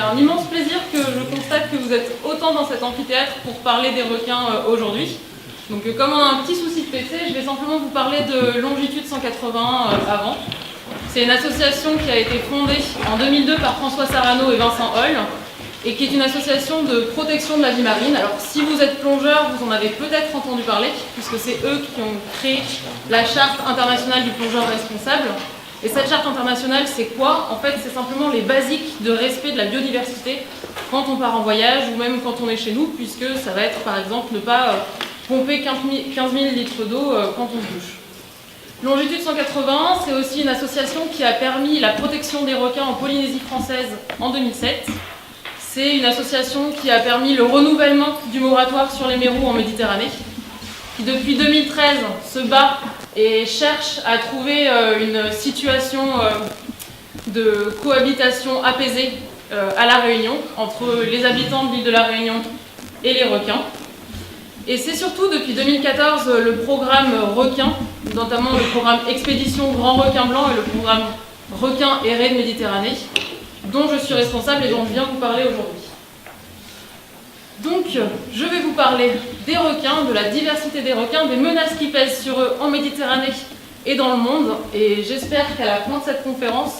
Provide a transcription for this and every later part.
un immense plaisir que je constate que vous êtes autant dans cet amphithéâtre pour parler des requins aujourd'hui. Donc comme on a un petit souci de PC, je vais simplement vous parler de Longitude 181 avant. C'est une association qui a été fondée en 2002 par François Sarano et Vincent Holl, et qui est une association de protection de la vie marine. Alors si vous êtes plongeur, vous en avez peut-être entendu parler, puisque c'est eux qui ont créé la charte internationale du plongeur responsable. Et cette charte internationale, c'est quoi? En fait, c'est simplement les basiques de respect de la biodiversité quand on part en voyage ou même quand on est chez nous, puisque ça va être par exemple ne pas pomper 15 000 litres d'eau quand on se douche. Longitude 181, c'est aussi une association qui a permis la protection des requins en Polynésie française en 2007. C'est une association qui a permis le renouvellement du moratoire sur les mérous en Méditerranée, qui depuis 2013 se bat et cherche à trouver une situation de cohabitation apaisée à La Réunion, entre les habitants de l'île de La Réunion et les requins. Et c'est surtout depuis 2014 le programme requin, notamment le programme Expédition Grand Requin Blanc et le programme Requin et Raies de Méditerranée, dont je suis responsable et dont je viens vous parler aujourd'hui. Donc, je vais vous parler des requins, de la diversité des requins, des menaces qui pèsent sur eux en Méditerranée et dans le monde. Et j'espère qu'à la fin de cette conférence,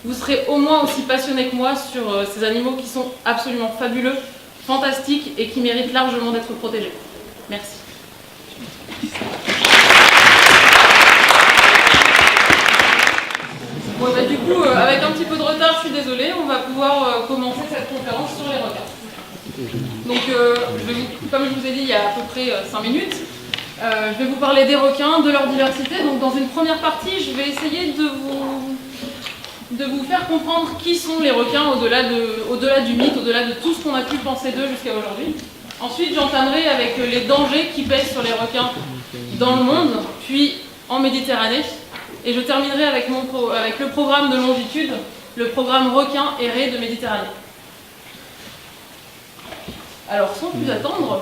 vous serez au moins aussi passionnés que moi sur ces animaux qui sont absolument fabuleux, fantastiques et qui méritent largement d'être protégés. Merci. Bon, bah, du coup, avec un petit peu de retard, je suis désolée, on va pouvoir commencer cette conférence sur les requins. Donc, comme je vous ai dit il y a à peu près 5 minutes, je vais vous parler des requins, de leur diversité. Donc, dans une première partie, je vais essayer de vous faire comprendre qui sont les requins au-delà du mythe, au-delà de tout ce qu'on a pu penser d'eux jusqu'à aujourd'hui. Ensuite, j'entamerai avec les dangers qui pèsent sur les requins dans le monde, puis en Méditerranée. Et je terminerai avec le programme de Longitude, le programme Requins et Raies de Méditerranée. Alors, sans plus attendre,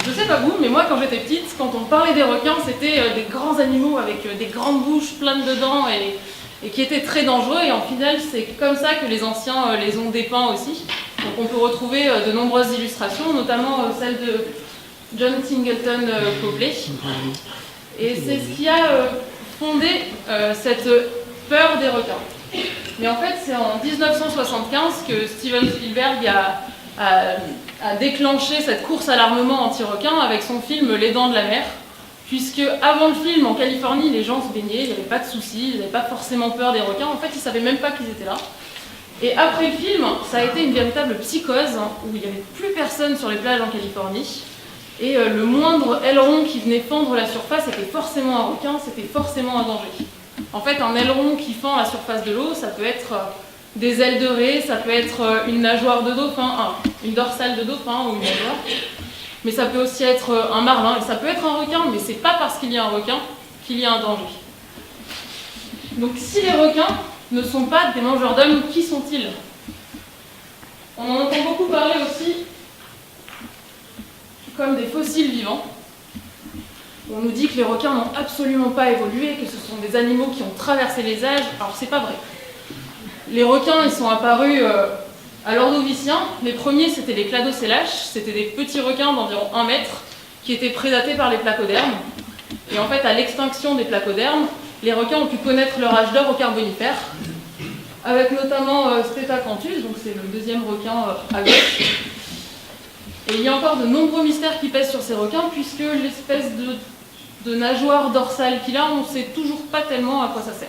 je sais pas vous, mais moi, quand j'étais petite, quand on parlait des requins, c'était des grands animaux avec des grandes bouches pleines de dents et qui étaient très dangereux. Et en final, c'est comme ça que les anciens les ont dépeints aussi. Donc, on peut retrouver de nombreuses illustrations, notamment celle de John Singleton Copley. Et c'est ce qui a fondé cette peur des requins. Mais en fait, c'est en 1975 que Steven Spielberg a déclenché cette course à l'armement anti-requin avec son film Les Dents de la Mer, puisque avant le film, en Californie, les gens se baignaient, il n'y avait pas de soucis, ils n'avaient pas forcément peur des requins, en fait, ils ne savaient même pas qu'ils étaient là. Et après le film, ça a été une véritable psychose, où il n'y avait plus personne sur les plages en Californie, et le moindre aileron qui venait fendre la surface était forcément un requin, c'était forcément un danger. En fait, un aileron qui fend la surface de l'eau, ça peut être des ailes de raie, ça peut être une nageoire de dauphin, une dorsale de dauphin ou une nageoire. Mais ça peut aussi être un marlin, et ça peut être un requin, mais c'est pas parce qu'il y a un requin qu'il y a un danger. Donc si les requins ne sont pas des mangeurs d'hommes, qui sont-ils? On en entend beaucoup parler aussi comme des fossiles vivants. On nous dit que les requins n'ont absolument pas évolué, que ce sont des animaux qui ont traversé les âges. Alors c'est pas vrai. Les requins, ils sont apparus à l'Ordovicien. Les premiers, c'était les cladocélaches. C'était des petits requins d'environ 1 mètre qui étaient prédatés par les placodermes. Et en fait, à l'extinction des placodermes, les requins ont pu connaître leur âge d'or au Carbonifère, avec notamment Stetacanthus, donc c'est le deuxième requin à gauche. Et il y a encore de nombreux mystères qui pèsent sur ces requins, puisque l'espèce de nageoire dorsale qu'il a, on ne sait toujours pas tellement à quoi ça sert.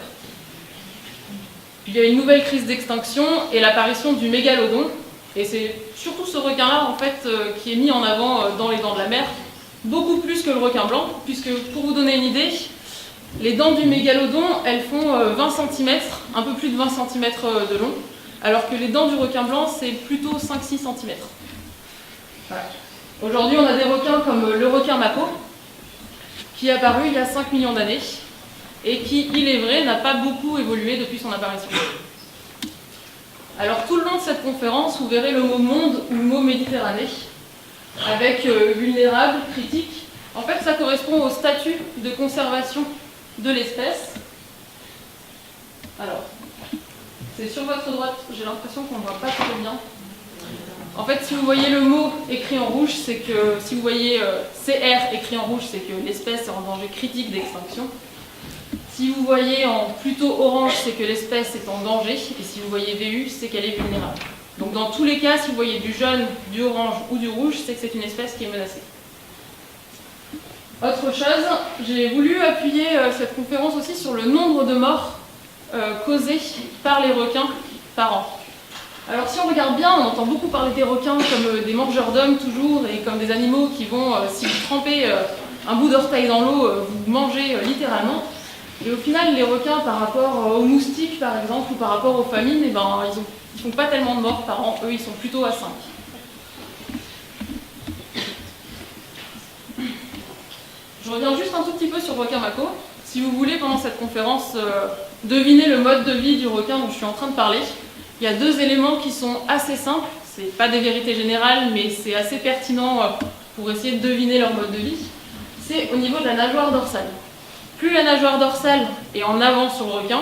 Il y a une nouvelle crise d'extinction et l'apparition du mégalodon. Et c'est surtout ce requin-là, en fait, qui est mis en avant dans les dents de la mer, beaucoup plus que le requin blanc, puisque, pour vous donner une idée, les dents du mégalodon, elles font 20 cm, un peu plus de 20 cm de long, alors que les dents du requin blanc, c'est plutôt 5-6 cm. Voilà. Aujourd'hui, on a des requins comme le requin mako, qui est apparu il y a 5 millions d'années, et qui, il est vrai, n'a pas beaucoup évolué depuis son apparition. Alors tout le long de cette conférence, vous verrez le mot monde ou le mot Méditerranée, avec vulnérable, critique. En fait, ça correspond au statut de conservation de l'espèce. Alors, c'est sur votre droite, j'ai l'impression qu'on ne voit pas très bien. En fait, si vous voyez le mot écrit en rouge, c'est que, si vous voyez CR écrit en rouge, c'est que l'espèce est en danger critique d'extinction. Si vous voyez en plutôt orange, c'est que l'espèce est en danger. Et si vous voyez VU, c'est qu'elle est vulnérable. Donc dans tous les cas, si vous voyez du jaune, du orange ou du rouge, c'est que c'est une espèce qui est menacée. Autre chose, j'ai voulu appuyer cette conférence aussi sur le nombre de morts causées par les requins par an. Alors si on regarde bien, on entend beaucoup parler des requins comme des mangeurs d'hommes toujours, et comme des animaux qui vont, si vous trempez un bout d'orteil dans l'eau, vous mangez littéralement. Et au final, les requins par rapport aux moustiques par exemple, ou par rapport aux famines, eh ben, ils ne font pas tellement de morts par an, eux ils sont plutôt à 5. Je reviens juste un tout petit peu sur le requin mako. Si vous voulez, pendant cette conférence, deviner le mode de vie du requin dont je suis en train de parler, il y a 2 éléments qui sont assez simples. Ce n'est pas des vérités générales, mais c'est assez pertinent pour essayer de deviner leur mode de vie. C'est au niveau de la nageoire dorsale. Plus la nageoire dorsale est en avant sur le requin,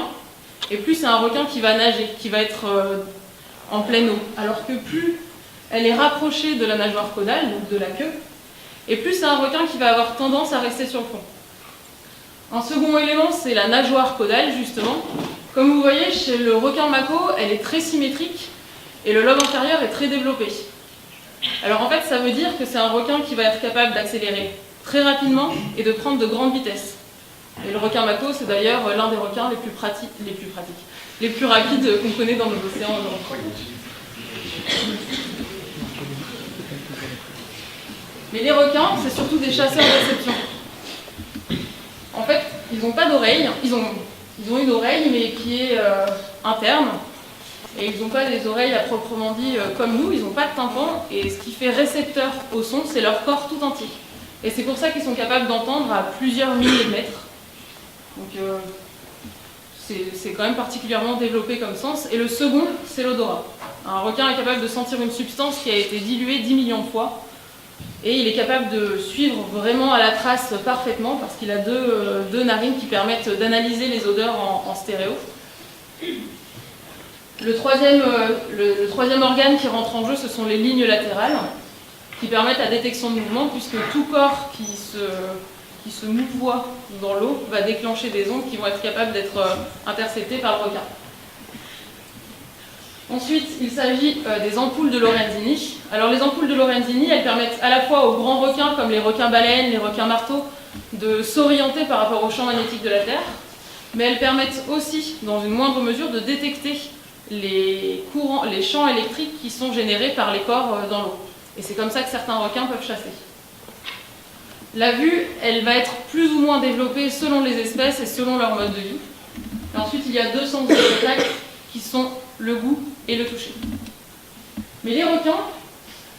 et plus c'est un requin qui va nager, qui va être en pleine eau. Alors que plus elle est rapprochée de la nageoire caudale, donc de la queue, et plus c'est un requin qui va avoir tendance à rester sur le fond. Un second élément, c'est la nageoire caudale, justement. Comme vous voyez, chez le requin mako, elle est très symétrique et le lobe inférieur est très développé. Alors en fait, ça veut dire que c'est un requin qui va être capable d'accélérer très rapidement et de prendre de grandes vitesses. Et le requin mako, c'est d'ailleurs l'un des requins les plus rapides qu'on connaît dans nos océans aujourd'hui. Mais les requins, c'est surtout des chasseurs d'exception. En fait, ils n'ont pas d'oreille, ils ont une oreille, mais qui est interne. Et ils n'ont pas des oreilles à proprement dit comme nous, ils n'ont pas de tympan. Et ce qui fait récepteur au son, c'est leur corps tout entier. Et c'est pour ça qu'ils sont capables d'entendre à plusieurs milliers de mètres. Donc c'est quand même particulièrement développé comme sens. Et le second, c'est l'odorat. Un requin est capable de sentir une substance qui a été diluée 10 millions de fois. Et il est capable de suivre vraiment à la trace parfaitement parce qu'il a deux narines qui permettent d'analyser les odeurs en stéréo. Le troisième organe qui rentre en jeu, ce sont les lignes latérales qui permettent la détection de mouvement puisque tout corps qui se mouvoie dans l'eau va déclencher des ondes qui vont être capables d'être interceptées par le requin. Ensuite, il s'agit des ampoules de Lorenzini. Alors les ampoules de Lorenzini, elles permettent à la fois aux grands requins comme les requins baleines, les requins marteaux, de s'orienter par rapport au champ magnétique de la Terre, mais elles permettent aussi, dans une moindre mesure, de détecter les champs électriques qui sont générés par les corps dans l'eau. Et c'est comme ça que certains requins peuvent chasser. La vue, elle va être plus ou moins développée selon les espèces et selon leur mode de vie. Et ensuite, il y a 2 sens de spectacle qui sont le goût et le toucher. Mais les requins,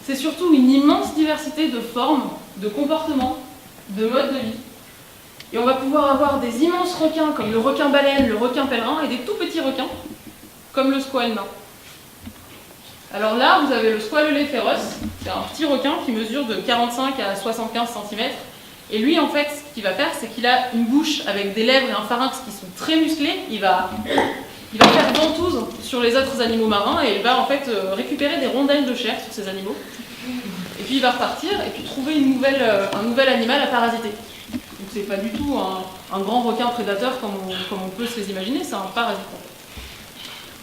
c'est surtout une immense diversité de formes, de comportements, de modes de vie. Et on va pouvoir avoir des immenses requins comme le requin baleine, le requin pèlerin, et des tout petits requins comme le squale nain. Alors là, vous avez le squalelé féroce, c'est un petit requin qui mesure de 45 à 75 cm. Et lui, en fait, ce qu'il va faire, c'est qu'il a une bouche avec des lèvres et un pharynx qui sont très musclés. Il va faire ventouse sur les autres animaux marins et il va en fait récupérer des rondelles de chair sur ces animaux. Et puis il va repartir et puis trouver un nouvel animal à parasiter. Donc c'est pas du tout un grand requin prédateur comme on peut se les imaginer, c'est un parasite.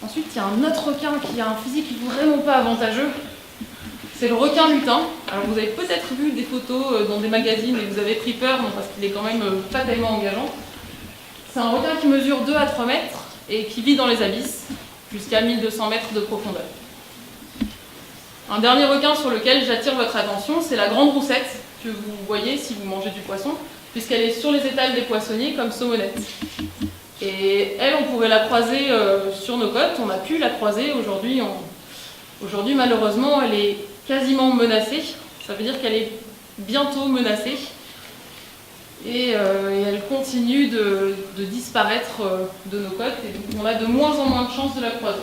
Ensuite, il y a un autre requin qui a un physique vraiment pas avantageux. C'est le requin lutin. Alors vous avez peut-être vu des photos dans des magazines et vous avez pris peur, non, parce qu'il est quand même pas tellement engageant. C'est un requin qui mesure 2 à 3 mètres et qui vit dans les abysses, jusqu'à 1200 mètres de profondeur. Un dernier requin sur lequel j'attire votre attention, c'est la grande roussette, que vous voyez si vous mangez du poisson, puisqu'elle est sur les étals des poissonniers comme saumonette. Et elle, on pourrait la croiser sur nos côtes, on a pu la croiser aujourd'hui. Aujourd'hui, malheureusement, elle est quasiment menacée, ça veut dire qu'elle est bientôt menacée. Et elle continue de disparaître de nos côtes, et donc on a de moins en moins de chances de la croiser.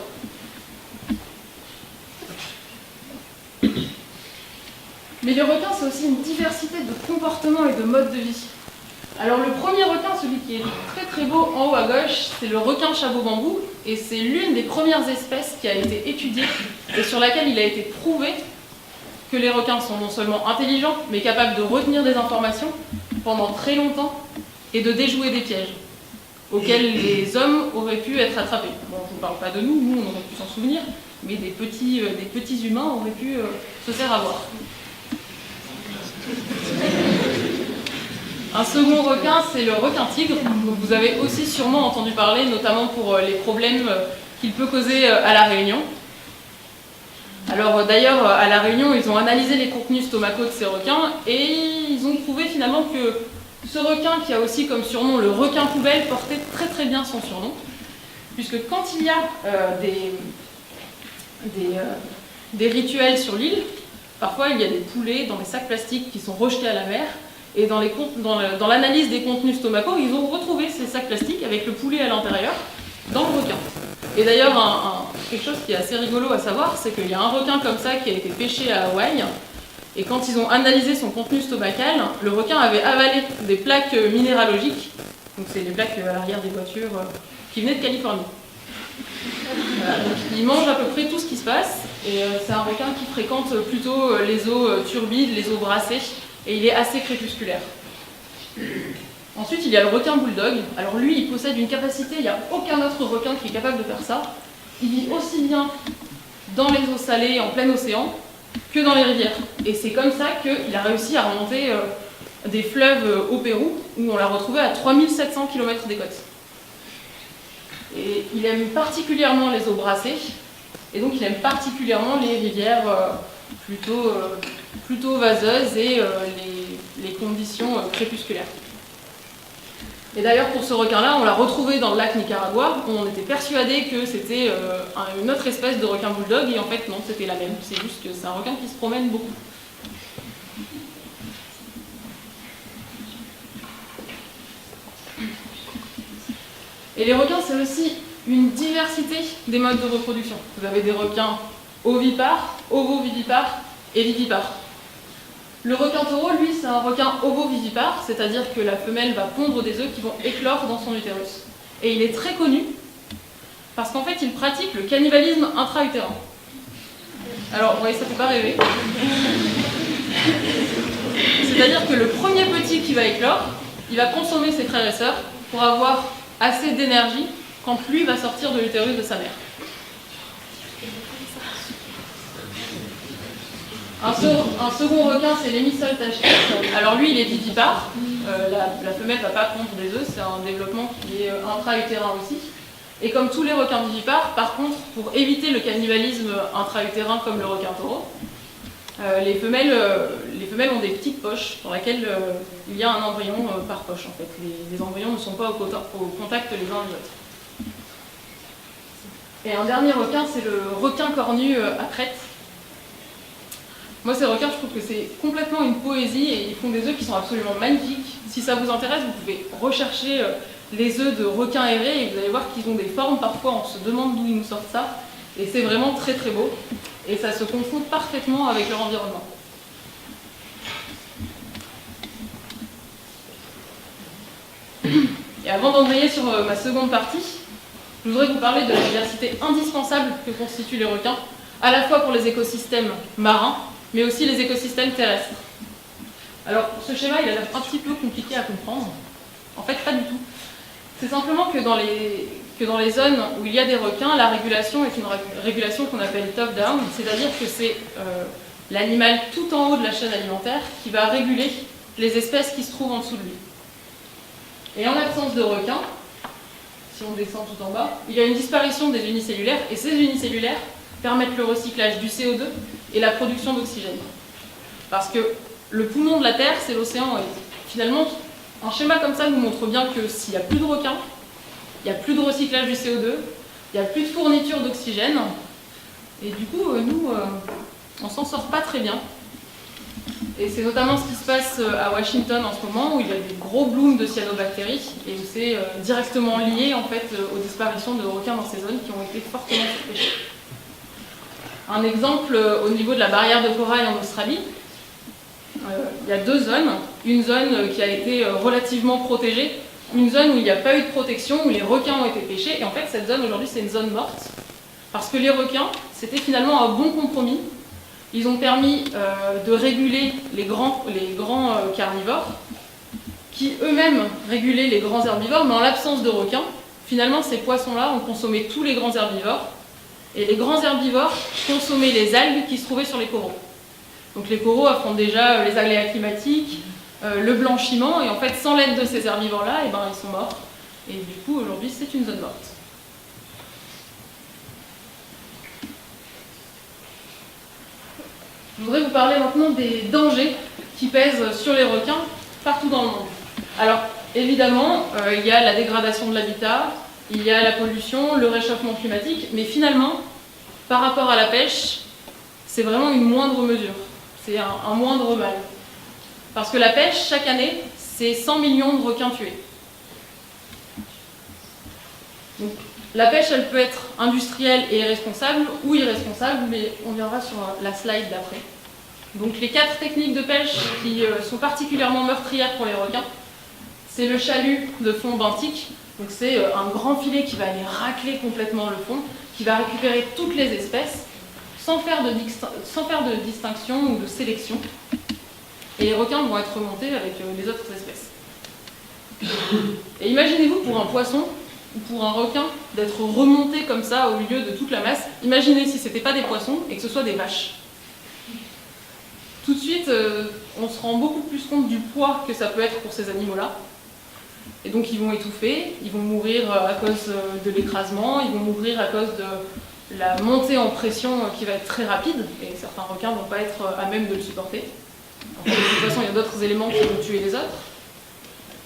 Mais les requins, c'est aussi une diversité de comportements et de modes de vie. Alors le premier requin, celui qui est très très beau en haut à gauche, c'est le requin chabot-bambou, et c'est l'une des premières espèces qui a été étudiée et sur laquelle il a été prouvé que les requins sont non seulement intelligents, mais capables de retenir des informations pendant très longtemps et de déjouer des pièges auxquels les hommes auraient pu être attrapés. Bon, je ne vous parle pas de nous, nous on aurait pu s'en souvenir, mais des petits humains auraient pu se faire avoir. Un second requin, c'est le requin-tigre. Vous avez aussi sûrement entendu parler, notamment pour les problèmes qu'il peut causer à La Réunion. Alors d'ailleurs, à La Réunion, ils ont analysé les contenus stomacaux de ces requins et ils ont trouvé finalement que ce requin, qui a aussi comme surnom le requin poubelle, portait très très bien son surnom, puisque quand il y a des rituels sur l'île, parfois il y a des poulets dans des sacs plastiques qui sont rejetés à la mer, et dans l'analyse des contenus stomacaux, ils ont retrouvé ces sacs plastiques avec le poulet à l'intérieur dans le requin. Et d'ailleurs, quelque chose qui est assez rigolo à savoir, c'est qu'il y a un requin comme ça qui a été pêché à Hawaï, et quand ils ont analysé son contenu stomacal, le requin avait avalé des plaques minéralogiques, donc c'est les plaques à l'arrière des voitures qui venaient de Californie. Voilà, donc il mange à peu près tout ce qui se passe, et c'est un requin qui fréquente plutôt les eaux turbides, les eaux brassées, et il est assez crépusculaire. Ensuite, il y a le requin bulldog. Alors lui, il possède une capacité, il n'y a aucun autre requin qui est capable de faire ça. Il vit aussi bien dans les eaux salées, en plein océan, que dans les rivières. Et c'est comme ça qu'il a réussi à remonter des fleuves au Pérou, où on l'a retrouvé à 3700 km des côtes. Et il aime particulièrement les eaux brassées, et donc il aime particulièrement les rivières plutôt vaseuses et les conditions crépusculaires. Et d'ailleurs, pour ce requin-là, on l'a retrouvé dans le lac Nicaragua, où on était persuadé que c'était une autre espèce de requin bulldog, et en fait non, c'était la même. C'est juste que c'est un requin qui se promène beaucoup. Et les requins, c'est aussi une diversité des modes de reproduction. Vous avez des requins ovipares, ovovivipares et vivipares. Le requin taureau, lui, c'est un requin ovovivipare, c'est-à-dire que la femelle va pondre des œufs qui vont éclore dans son utérus. Et il est très connu parce qu'en fait, il pratique le cannibalisme intra-utérin. Alors, vous voyez, ça ne fait pas rêver. C'est-à-dire que le premier petit qui va éclore, il va consommer ses frères et sœurs pour avoir assez d'énergie quand lui va sortir de l'utérus de sa mère. Un second requin, c'est l'hémissole tacheté. Alors lui, il est vivipare. La femelle ne va pas pondre des œufs, c'est un développement qui est intra-utérin aussi. Et comme tous les requins vivipares, par contre, pour éviter le cannibalisme intra-utérin comme le requin taureau, les femelles ont des petites poches dans lesquelles il y a un embryon par poche en fait. Les embryons ne sont pas au contact les uns des autres. Et un dernier requin, c'est le requin cornu à crête. Moi, ces requins, je trouve que c'est complètement une poésie et ils font des œufs qui sont absolument magnifiques. Si ça vous intéresse, vous pouvez rechercher les œufs de requins ailés et vous allez voir qu'ils ont des formes, parfois on se demande d'où ils nous sortent ça. Et c'est vraiment très très beau. Et ça se confond parfaitement avec leur environnement. Et avant d'embrayer sur ma seconde partie, je voudrais vous parler de la diversité indispensable que constituent les requins, à la fois pour les écosystèmes marins, mais aussi les écosystèmes terrestres. Alors, ce schéma, il a l'air un petit peu compliqué à comprendre. En fait, pas du tout. C'est simplement que dans les zones où il y a des requins, la régulation est une régulation qu'on appelle top-down, c'est-à-dire que c'est l'animal tout en haut de la chaîne alimentaire qui va réguler les espèces qui se trouvent en dessous de lui. Et en l'absence de requins, si on descend tout en bas, il y a une disparition des unicellulaires, et ces unicellulaires permettent le recyclage du CO2 et la production d'oxygène. Parce que le poumon de la Terre, c'est l'océan. Et finalement, un schéma comme ça nous montre bien que s'il n'y a plus de requins, il n'y a plus de recyclage du CO2, il n'y a plus de fourniture d'oxygène, et du coup, nous, on s'en sort pas très bien. Et c'est notamment ce qui se passe à Washington en ce moment, où il y a des gros blooms de cyanobactéries, et où c'est directement lié en fait aux disparitions de requins dans ces zones qui ont été fortement surpêchés. Un exemple au niveau de la barrière de corail en Australie, il y a deux zones. Une zone qui a été relativement protégée, une zone où il n'y a pas eu de protection, où les requins ont été pêchés, et en fait cette zone aujourd'hui c'est une zone morte, parce que les requins, c'était finalement un bon compromis. Ils ont permis de réguler les grands carnivores, qui eux-mêmes régulaient les grands herbivores, mais en l'absence de requins, finalement ces poissons-là ont consommé tous les grands herbivores, et les grands herbivores consommaient les algues qui se trouvaient sur les coraux. Donc les coraux affrontent déjà les aléas climatiques, le blanchiment, et en fait sans l'aide de ces herbivores-là, eh ben, ils sont morts. Et du coup aujourd'hui c'est une zone morte. Je voudrais vous parler maintenant des dangers qui pèsent sur les requins partout dans le monde. Alors évidemment, il y a la dégradation de l'habitat, il y a la pollution, le réchauffement climatique, mais finalement, par rapport à la pêche, c'est vraiment une moindre mesure. C'est un moindre mal. Parce que la pêche, chaque année, c'est 100 millions de requins tués. Donc, la pêche, elle peut être industrielle et irresponsable ou irresponsable, mais on viendra sur la slide d'après. Donc les 4 techniques de pêche qui sont particulièrement meurtrières pour les requins, c'est le chalut de fond benthique. Donc c'est un grand filet qui va aller racler complètement le fond, qui va récupérer toutes les espèces sans faire de distinction ou de sélection. Et les requins vont être remontés avec les autres espèces. Et imaginez-vous pour un poisson ou pour un requin d'être remonté comme ça au milieu de toute la masse. Imaginez si ce n'était pas des poissons et que ce soit des vaches. Tout de suite, on se rend beaucoup plus compte du poids que ça peut être pour ces animaux-là. Et donc ils vont étouffer, ils vont mourir à cause de l'écrasement, ils vont mourir à cause de la montée en pression qui va être très rapide, et certains requins ne vont pas être à même de le supporter. En fait, de toute façon, il y a d'autres éléments qui vont tuer les autres.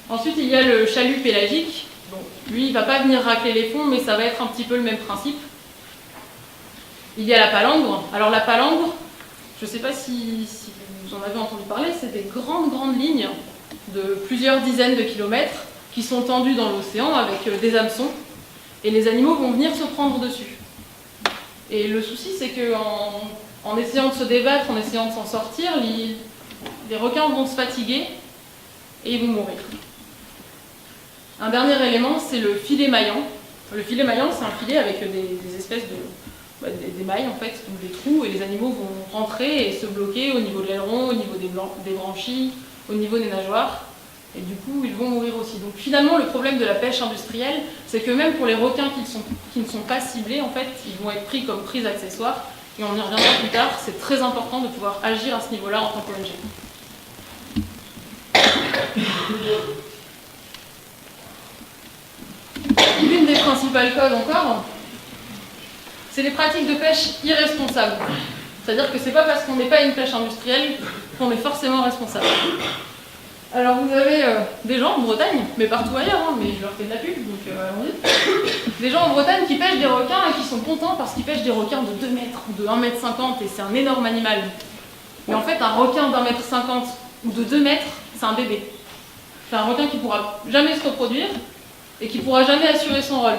Ensuite, il y a le chalut pélagique. Bon, lui, il ne va pas venir racler les fonds, mais ça va être un petit peu le même principe. Il y a la palangre. Alors la palangre, je ne sais pas si vous en avez entendu parler, c'est des grandes lignes de plusieurs dizaines de kilomètres qui sont tendues dans l'océan avec des hameçons, et les animaux vont venir se prendre dessus. Et le souci, c'est qu'en essayant de se débattre, en essayant de s'en sortir, les requins vont se fatiguer et ils vont mourir. Un dernier élément, c'est le filet maillant. Le filet maillant, c'est un filet avec des espèces des mailles, en fait, donc des trous, et les animaux vont rentrer et se bloquer au niveau de l'aileron, au niveau des branchies, au niveau des nageoires, et du coup, ils vont mourir aussi. Donc finalement, le problème de la pêche industrielle, c'est que même pour les requins qui ne sont pas ciblés, en fait, ils vont être pris comme prise accessoire, et on y reviendra plus tard, c'est très important de pouvoir agir à ce niveau-là en tant qu'ONG. L'une des principales causes encore, c'est les pratiques de pêche irresponsables. C'est-à-dire que c'est pas parce qu'on n'est pas une pêche industrielle qu'on est forcément responsable. Alors vous avez des gens en Bretagne, mais partout ailleurs, hein, mais je leur fais de la pub, donc allons-y. Des gens en Bretagne qui pêchent des requins et qui sont contents parce qu'ils pêchent des requins de 2 mètres ou de 1,50 m, et c'est un énorme animal. Mais en fait, un requin d'1,50 m ou de 2 mètres, c'est un bébé. C'est un requin qui ne pourra jamais se reproduire et qui ne pourra jamais assurer son rôle.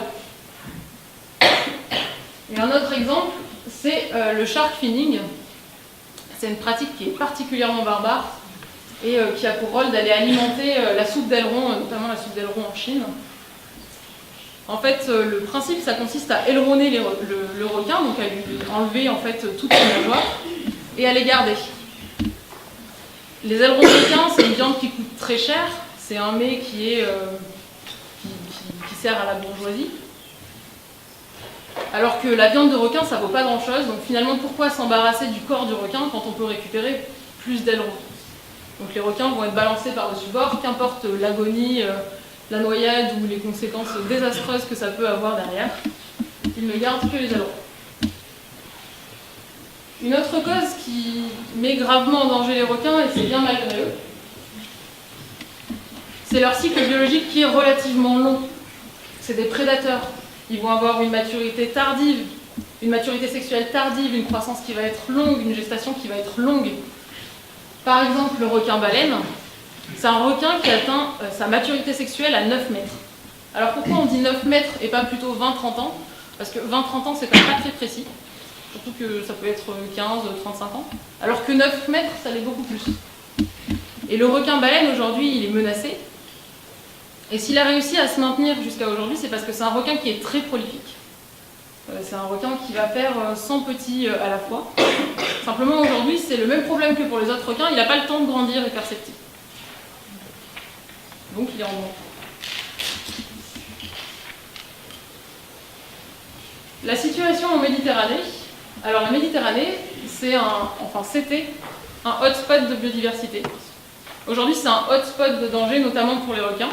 Et un autre exemple, c'est le shark finning. C'est une pratique qui est particulièrement barbare et qui a pour rôle d'aller alimenter la soupe d'aileron, notamment la soupe d'aileron en Chine. En fait, le principe, ça consiste à aileronner le requin, donc à lui enlever en fait toutes ses nageoires et à les garder. Les ailerons de requin, c'est une viande qui coûte très cher. C'est un mets qui sert à la bourgeoisie. Alors que la viande de requin, ça vaut pas grand-chose. Donc finalement, pourquoi s'embarrasser du corps du requin quand on peut récupérer plus d'ailerons? Donc les requins vont être balancés par-dessus bord, qu'importe l'agonie, la noyade ou les conséquences désastreuses que ça peut avoir derrière. Ils ne gardent que les ailerons. Une autre cause qui met gravement en danger les requins, et c'est bien malgré eux, c'est leur cycle biologique qui est relativement long. C'est des prédateurs. Ils vont avoir une maturité tardive, une maturité sexuelle tardive, une croissance qui va être longue, une gestation qui va être longue. Par exemple, le requin-baleine, c'est un requin qui atteint sa maturité sexuelle à 9 mètres. Alors pourquoi on dit 9 mètres et pas plutôt 20-30 ans? Parce que 20-30 ans, c'est quand même pas très précis. Surtout que ça peut être 15-35 ans. Alors que 9 mètres, ça l'est beaucoup plus. Et le requin-baleine, aujourd'hui, il est menacé. Et s'il a réussi à se maintenir jusqu'à aujourd'hui, c'est parce que c'est un requin qui est très prolifique. C'est un requin qui va faire 100 petits à la fois. Simplement aujourd'hui, c'est le même problème que pour les autres requins, il n'a pas le temps de grandir et faire ses petits. Donc il est en manque. La situation en Méditerranée. Alors la Méditerranée, c'était un hotspot de biodiversité. Aujourd'hui, c'est un hotspot de danger, notamment pour les requins,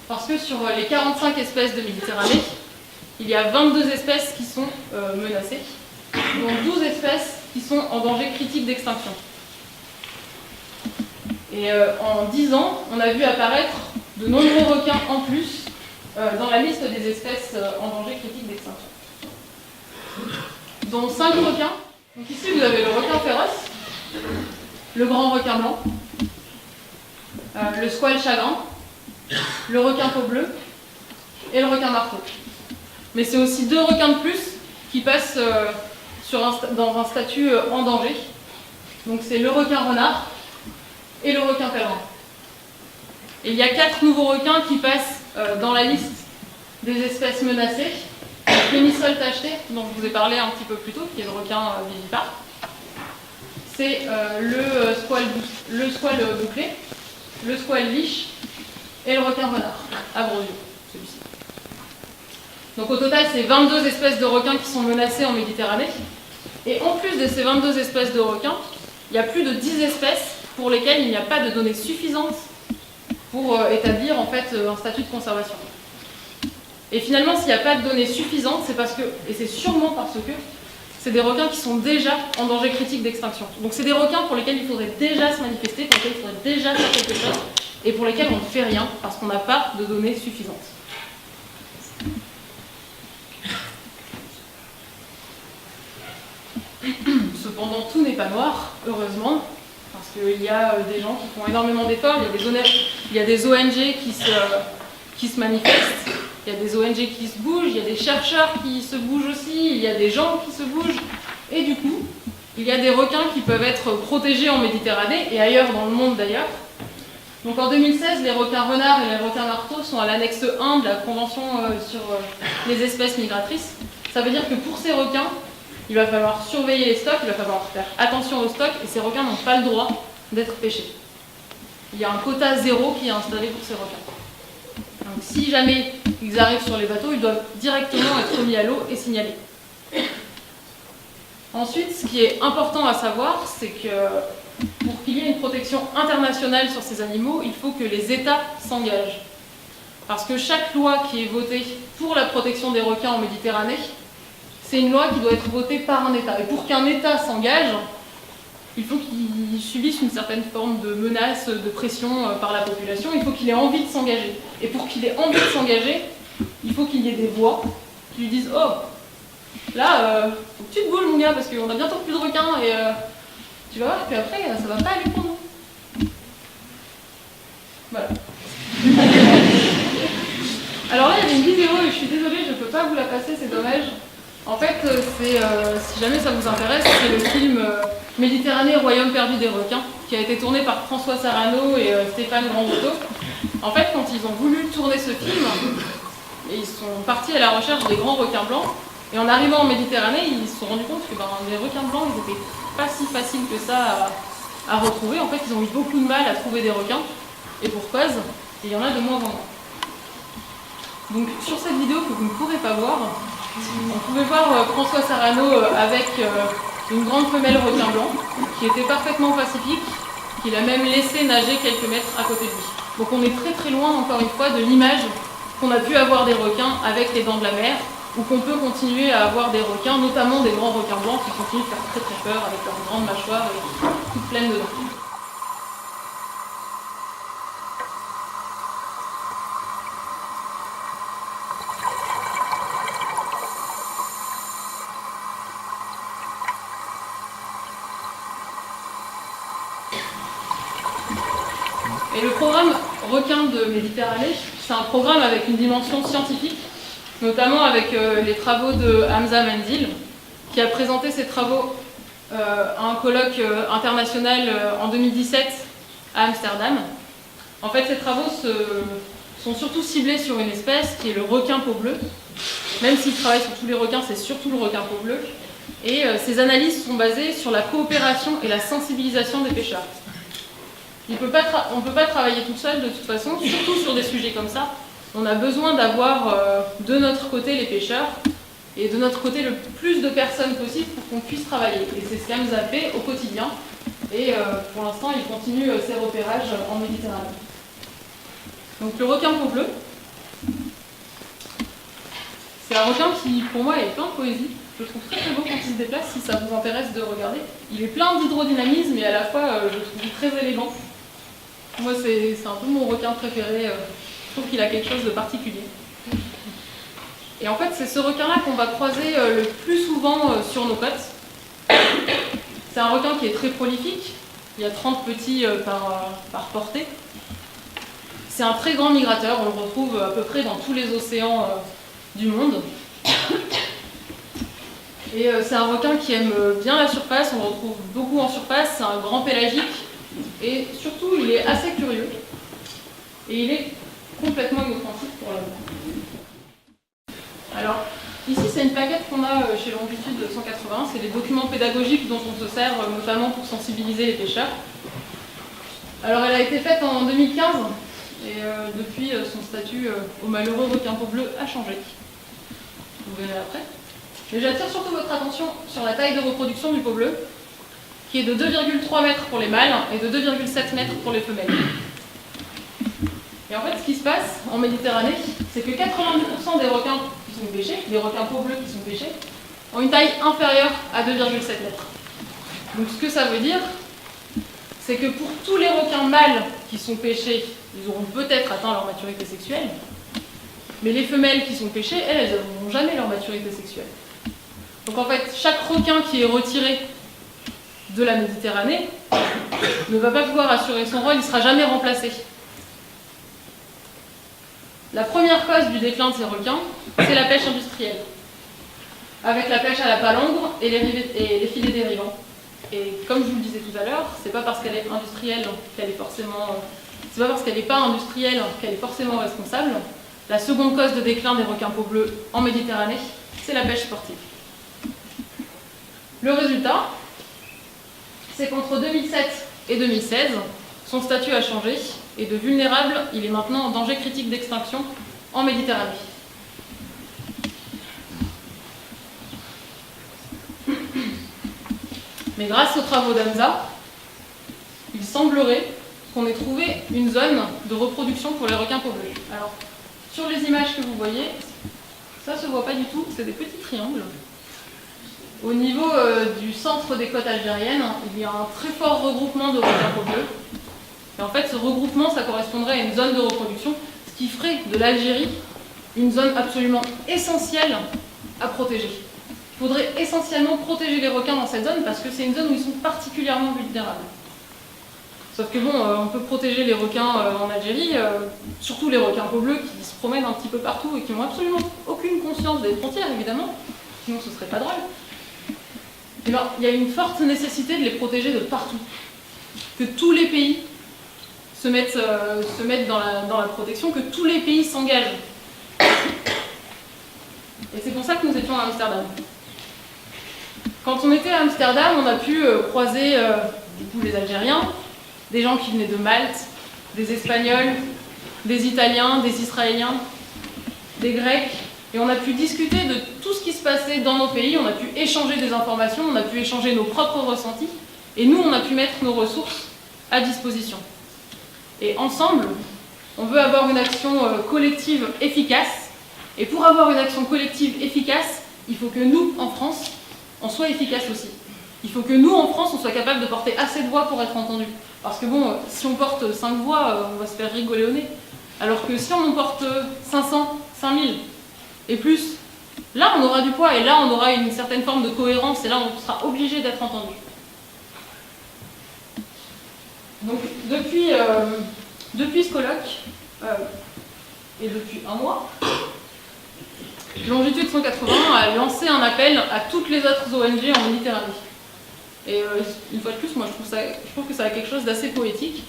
parce que sur les 45 espèces de Méditerranée, il y a 22 espèces qui sont menacées, dont 12 espèces qui sont en danger critique d'extinction. Et en 10 ans, on a vu apparaître de nombreux requins en plus dans la liste des espèces en danger critique d'extinction. Dont 5 requins. Donc ici, vous avez le requin féroce, le grand requin blanc, le squale chagrin, le requin peau bleue et le requin marteau. Mais c'est aussi 2 requins de plus qui passent dans un statut en danger. Donc c'est le requin renard et le requin pèlerin. Et il y a 4 nouveaux requins qui passent dans la liste des espèces menacées. Le Pénisole tacheté, dont je vous ai parlé un petit peu plus tôt, qui est le requin vivipare. C'est le squale bouclé, le squale liche et le requin renard, à gros yeux, celui-ci. Donc au total, c'est 22 espèces de requins qui sont menacées en Méditerranée. Et en plus de ces 22 espèces de requins, il y a plus de 10 espèces pour lesquelles il n'y a pas de données suffisantes pour établir en fait un statut de conservation. Et finalement, s'il n'y a pas de données suffisantes, c'est parce que, et c'est sûrement parce que, c'est des requins qui sont déjà en danger critique d'extinction. Donc c'est des requins pour lesquels il faudrait déjà se manifester, pour lesquels il faudrait déjà faire quelque chose, et pour lesquels on ne fait rien, parce qu'on n'a pas de données suffisantes. Cependant, tout n'est pas noir, heureusement, parce qu'il y a des gens qui font énormément d'efforts, il y a des ONG qui se manifestent, il y a des ONG qui se bougent, il y a des chercheurs qui se bougent aussi, il y a des gens qui se bougent, et du coup, il y a des requins qui peuvent être protégés en Méditerranée et ailleurs dans le monde d'ailleurs. Donc en 2016, les requins renards et les requins marteaux sont à l'annexe 1 de la Convention sur les espèces migratrices. Ça veut dire que pour ces requins, il va falloir surveiller les stocks, il va falloir faire attention aux stocks, et ces requins n'ont pas le droit d'être pêchés. Il y a un quota 0 qui est installé pour ces requins. Donc si jamais ils arrivent sur les bateaux, ils doivent directement être mis à l'eau et signalés. Ensuite, ce qui est important à savoir, c'est que pour qu'il y ait une protection internationale sur ces animaux, il faut que les États s'engagent. Parce que chaque loi qui est votée pour la protection des requins en Méditerranée, c'est une loi qui doit être votée par un État. Et pour qu'un État s'engage, il faut qu'il subisse une certaine forme de menace, de pression par la population. Il faut qu'il ait envie de s'engager. Et pour qu'il ait envie de s'engager, il faut qu'il y ait des voix qui lui disent « Oh, là, faut que tu te bouges mon gars, parce qu'on a bientôt plus de requins et tu vas voir, puis après, ça va pas aller pour nous. » Voilà. Alors là, il y avait une vidéo, et je suis désolée, je ne peux pas vous la passer, c'est dommage. En fait, si jamais ça vous intéresse, c'est le film Méditerranée, royaume perdu des requins, qui a été tourné par François Sarano et Stéphane Grandvoto. En fait, quand ils ont voulu tourner ce film, ils sont partis à la recherche des grands requins blancs, et en arrivant en Méditerranée, ils se sont rendus compte que les requins blancs, ils n'étaient pas si faciles que ça à retrouver. En fait, ils ont eu beaucoup de mal à trouver des requins, et pour cause, il y en a de moins en moins. Donc, sur cette vidéo que vous ne pourrez pas voir, on pouvait voir François Sarano avec une grande femelle requin blanc qui était parfaitement pacifique, qu'il a même laissé nager quelques mètres à côté de lui. Donc on est très très loin, encore une fois, de l'image qu'on a pu avoir des requins avec les dents de la mer, ou qu'on peut continuer à avoir des requins, notamment des grands requins blancs qui continuent de faire très très peur avec leurs grandes mâchoires et toutes pleines de dents. Et le programme requin de Méditerranée, c'est un programme avec une dimension scientifique, notamment avec les travaux de Hamza Mendil, qui a présenté ses travaux à un colloque international en 2017 à Amsterdam. En fait, ces travaux sont surtout ciblés sur une espèce qui est le requin peau bleue. même s'il travaille sur tous les requins, c'est surtout le requin peau bleue. Et ces analyses sont basées sur la coopération et la sensibilisation des pêcheurs. On ne peut pas travailler tout seul de toute façon, surtout sur des sujets comme ça. On a besoin d'avoir de notre côté les pêcheurs et de notre côté le plus de personnes possible pour qu'on puisse travailler. Et c'est ce qu'AMSA fait au quotidien. Et pour l'instant, il continue ses repérages en Méditerranée. Donc le requin peau bleue, c'est un requin qui, pour moi, est plein de poésie. Je le trouve très très beau quand il se déplace, si ça vous intéresse de regarder. Il est plein d'hydrodynamisme et à la fois, je le trouve très élégant. Moi, c'est un peu mon requin préféré. Je trouve qu'il a quelque chose de particulier. Et en fait, c'est ce requin-là qu'on va croiser le plus souvent sur nos côtes. C'est un requin qui est très prolifique. Il y a 30 petits par portée. C'est un très grand migrateur. On le retrouve à peu près dans tous les océans du monde. Et c'est un requin qui aime bien la surface. On le retrouve beaucoup en surface. C'est un grand pélagique. Et surtout, il est assez curieux. Et il est complètement inoffensif pour l'homme. Alors, ici, c'est une plaquette qu'on a chez Longitude 180. C'est les documents pédagogiques dont on se sert notamment pour sensibiliser les pêcheurs. Alors, elle a été faite en 2015 et depuis, son statut au malheureux requin peau bleue a changé. Vous verrez après. Mais j'attire surtout votre attention sur la taille de reproduction du peau bleu, qui est de 2,3 mètres pour les mâles et de 2,7 mètres pour les femelles. Et en fait, ce qui se passe en Méditerranée, c'est que 90% des requins qui sont pêchés, des requins peau bleue qui sont pêchés, ont une taille inférieure à 2,7 mètres. Donc ce que ça veut dire, c'est que pour tous les requins mâles qui sont pêchés, ils auront peut-être atteint leur maturité sexuelle, mais les femelles qui sont pêchées, elles n'auront jamais leur maturité sexuelle. Donc en fait, chaque requin qui est retiré de la Méditerranée ne va pas pouvoir assurer son rôle, il ne sera jamais remplacé. La première cause du déclin de ces requins, c'est la pêche industrielle, avec la pêche à la palangre et les filets dérivants. Et comme je vous le disais tout à l'heure, c'est pas parce qu'elle est industrielle qu'elle est forcément, c'est pas parce qu'elle n'est pas industrielle qu'elle est forcément responsable. La seconde cause de déclin des requins peau bleue en Méditerranée, c'est la pêche sportive. Le résultat, c'est qu'entre 2007 et 2016, son statut a changé et de vulnérable, il est maintenant en danger critique d'extinction en Méditerranée. Mais grâce aux travaux d'AMSA, il semblerait qu'on ait trouvé une zone de reproduction pour les requins peau bleue. Alors, sur les images que vous voyez, ça ne se voit pas du tout, c'est des petits triangles. Au niveau du centre des côtes algériennes, il y a un très fort regroupement de requins peau bleue. Et en fait, ce regroupement, ça correspondrait à une zone de reproduction, ce qui ferait de l'Algérie une zone absolument essentielle à protéger. Il faudrait essentiellement protéger les requins dans cette zone parce que c'est une zone où ils sont particulièrement vulnérables. Sauf que bon, on peut protéger les requins en Algérie, surtout les requins peau bleue qui se promènent un petit peu partout et qui n'ont absolument aucune conscience des frontières, évidemment, sinon ce serait pas drôle. Et alors, il y a une forte nécessité de les protéger de partout. Que tous les pays se mettent dans la protection, que tous les pays s'engagent. Et c'est pour ça que nous étions à Amsterdam. Quand on était à Amsterdam, on a pu croiser du coup, les Algériens, des gens qui venaient de Malte, des Espagnols, des Italiens, des Israéliens, des Grecs. Et on a pu discuter de tout ce qui se passait dans nos pays, on a pu échanger des informations, on a pu échanger nos propres ressentis, et nous, on a pu mettre nos ressources à disposition. Et ensemble, on veut avoir une action collective efficace, et pour avoir une action collective efficace, il faut que nous, en France, on soit efficace aussi. Il faut que nous, en France, on soit capable de porter assez de voix pour être entendus. Parce que bon, si on porte 5 voix, on va se faire rigoler au nez. Alors que si on en porte 500, 5000 et plus, là on aura du poids et là on aura une certaine forme de cohérence et là on sera obligé d'être entendu. Donc depuis ce colloque, et depuis un mois, Longitude 180 a lancé un appel à toutes les autres ONG en Méditerranée. Et une fois de plus, moi je trouve que ça a quelque chose d'assez poétique.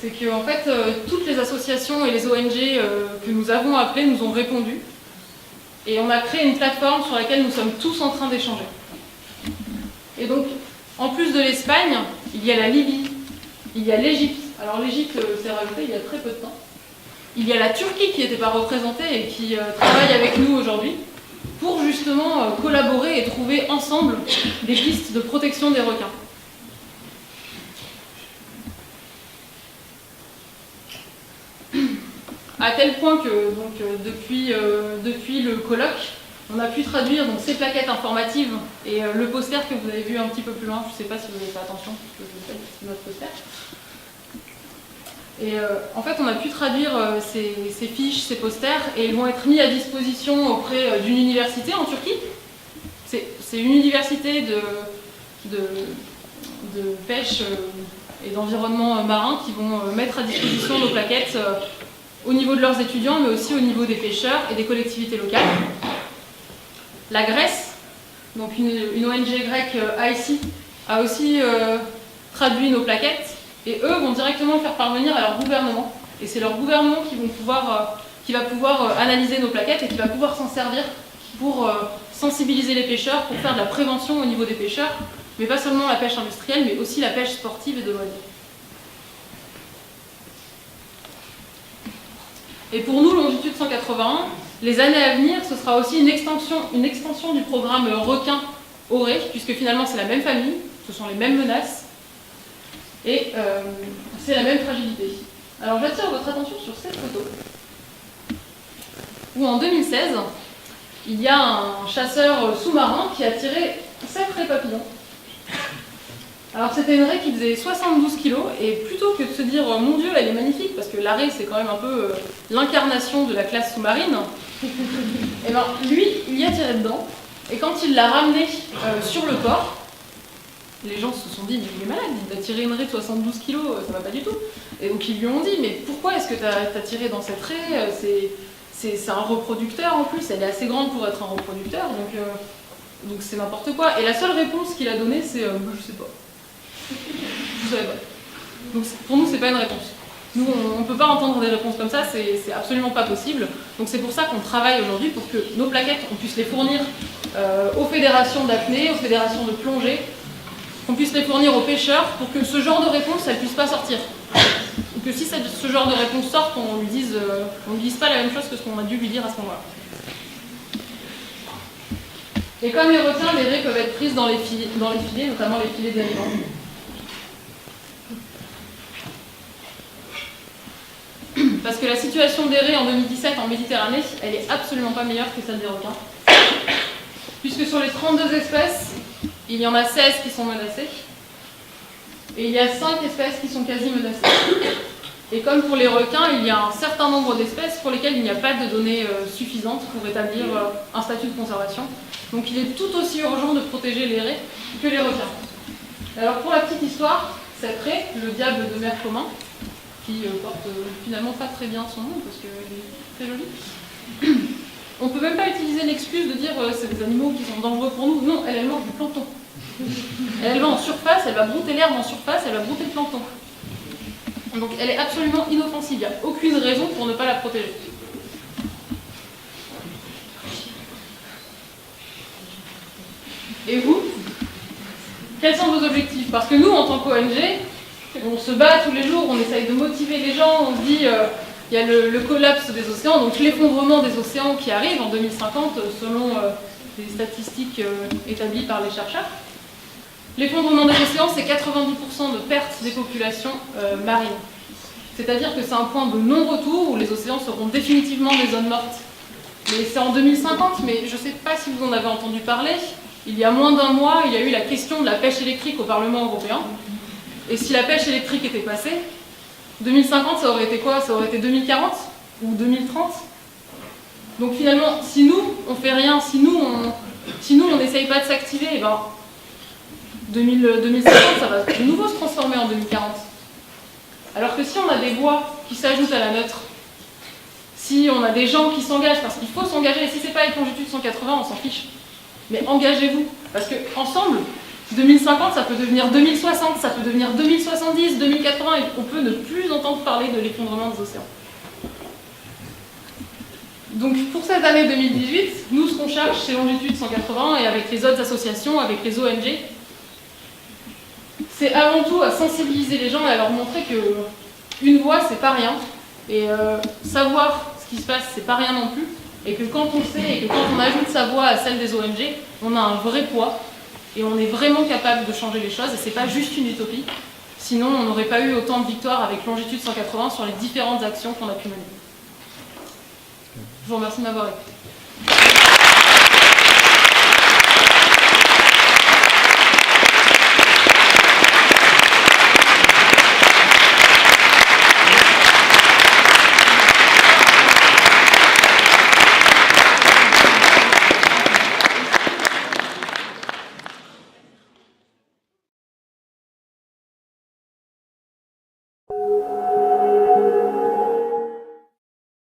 C'est que en fait, toutes les associations et les ONG que nous avons appelées nous ont répondu. Et on a créé une plateforme sur laquelle nous sommes tous en train d'échanger. Et donc, en plus de l'Espagne, il y a la Libye, il y a l'Égypte. Alors l'Égypte s'est rajoutée il y a très peu de temps. Il y a la Turquie qui n'était pas représentée et qui travaille avec nous aujourd'hui pour justement collaborer et trouver ensemble des pistes de protection des requins. À tel point que donc, depuis le colloque, on a pu traduire donc, ces plaquettes informatives et le poster que vous avez vu un petit peu plus loin. Je ne sais pas si vous avez fait attention, parce que c'est notre poster. Et en fait, on a pu traduire ces fiches, ces posters, et ils vont être mis à disposition auprès d'une université en Turquie. C'est une université de pêche et d'environnement marin qui vont mettre à disposition nos plaquettes au niveau de leurs étudiants, mais aussi au niveau des pêcheurs et des collectivités locales. La Grèce, donc une ONG grecque, IC, a aussi traduit nos plaquettes. Et eux vont directement le faire parvenir à leur gouvernement. Et c'est leur gouvernement qui va pouvoir analyser nos plaquettes et qui va pouvoir s'en servir pour sensibiliser les pêcheurs, pour faire de la prévention au niveau des pêcheurs, mais pas seulement la pêche industrielle, mais aussi la pêche sportive et de loisirs. Et pour nous, Longitude 181, les années à venir, ce sera aussi une extension du programme requin Oré, puisque finalement c'est la même famille, ce sont les mêmes menaces, et c'est la même fragilité. Alors j'attire votre attention sur cette photo, où en 2016, il y a un chasseur sous-marin qui a tiré 7 raies papillons. Alors c'était une raie qui faisait 72 kg, et plutôt que de se dire « mon Dieu, elle est magnifique », parce que la raie c'est quand même un peu l'incarnation de la classe sous-marine, et ben lui, il y a tiré dedans, et quand il l'a ramené sur le port, les gens se sont dit, mais il est malade, il a tiré une raie de 72 kg, ça va pas du tout. Et donc ils lui ont dit, mais pourquoi est-ce que tu as tiré dans cette raie? C'est un reproducteur en plus, elle est assez grande pour être un reproducteur, donc c'est n'importe quoi. Et la seule réponse qu'il a donnée, c'est je sais pas. Je savais pas. Donc pour nous, c'est pas une réponse. Nous, on ne peut pas entendre des réponses comme ça, c'est absolument pas possible. Donc c'est pour ça qu'on travaille aujourd'hui pour que nos plaquettes, on puisse les fournir aux fédérations d'apnée, aux fédérations de plongée, qu'on puisse les fournir aux pêcheurs pour que ce genre de réponse, elle ne puisse pas sortir. Et que si ce genre de réponse sort, on ne lui dise pas la même chose que ce qu'on a dû lui dire à ce moment-là. Et comme les requins, les raies peuvent être prises dans les filets, notamment les filets dérivants. Parce que la situation des raies en 2017 en Méditerranée, elle est absolument pas meilleure que celle des requins. Puisque sur les 32 espèces, il y en a 16 qui sont menacées, et il y a 5 espèces qui sont quasi menacées. Et comme pour les requins, il y a un certain nombre d'espèces pour lesquelles il n'y a pas de données suffisantes pour établir un statut de conservation. Donc il est tout aussi urgent de protéger les raies que les requins. Alors pour la petite histoire, cette raie, le diable de mer commun, qui porte finalement pas très bien son nom parce qu'elle est très jolie, on ne peut même pas utiliser l'excuse de dire c'est des animaux qui sont dangereux pour nous. Non, elle mange du plancton. Elle va en surface, elle va brouter l'herbe en surface, elle va brouter le plancton. Donc elle est absolument inoffensive, il n'y a aucune raison pour ne pas la protéger. Et vous, quels sont vos objectifs? Parce que nous, en tant qu'ONG, on se bat tous les jours, on essaye de motiver les gens, on se dit il y a le collapse des océans, donc l'effondrement des océans qui arrive en 2050 selon les statistiques établies par les chercheurs. L'effondrement des océans, c'est 90% de perte des populations marines. C'est-à-dire que c'est un point de non-retour où les océans seront définitivement des zones mortes. Mais c'est en 2050, mais je ne sais pas si vous en avez entendu parler. Il y a moins d'un mois, il y a eu la question de la pêche électrique au Parlement européen. Et si la pêche électrique était passée, 2050, ça aurait été quoi? Ça aurait été 2040 ou 2030? Donc finalement, si nous, on fait rien, si nous, on n'essaye pas de s'activer, eh ben, 2050, ça va de nouveau se transformer en 2040. Alors que si on a des voix qui s'ajoutent à la nôtre, si on a des gens qui s'engagent, parce qu'il faut s'engager, et si c'est pas avec Longitude 180, on s'en fiche. Mais engagez-vous, parce que ensemble, 2050, ça peut devenir 2060, ça peut devenir 2070, 2080, et on peut ne plus entendre parler de l'effondrement des océans. Donc pour cette année 2018, nous ce qu'on cherche chez Longitude 180 et avec les autres associations, avec les ONG, c'est avant tout à sensibiliser les gens et à leur montrer que une voix c'est pas rien et savoir ce qui se passe c'est pas rien non plus et que quand on sait et que quand on ajoute sa voix à celle des ONG, on a un vrai poids et on est vraiment capable de changer les choses et c'est pas juste une utopie. Sinon on n'aurait pas eu autant de victoires avec Longitude 180 sur les différentes actions qu'on a pu mener. Je vous remercie de m'avoir écouté.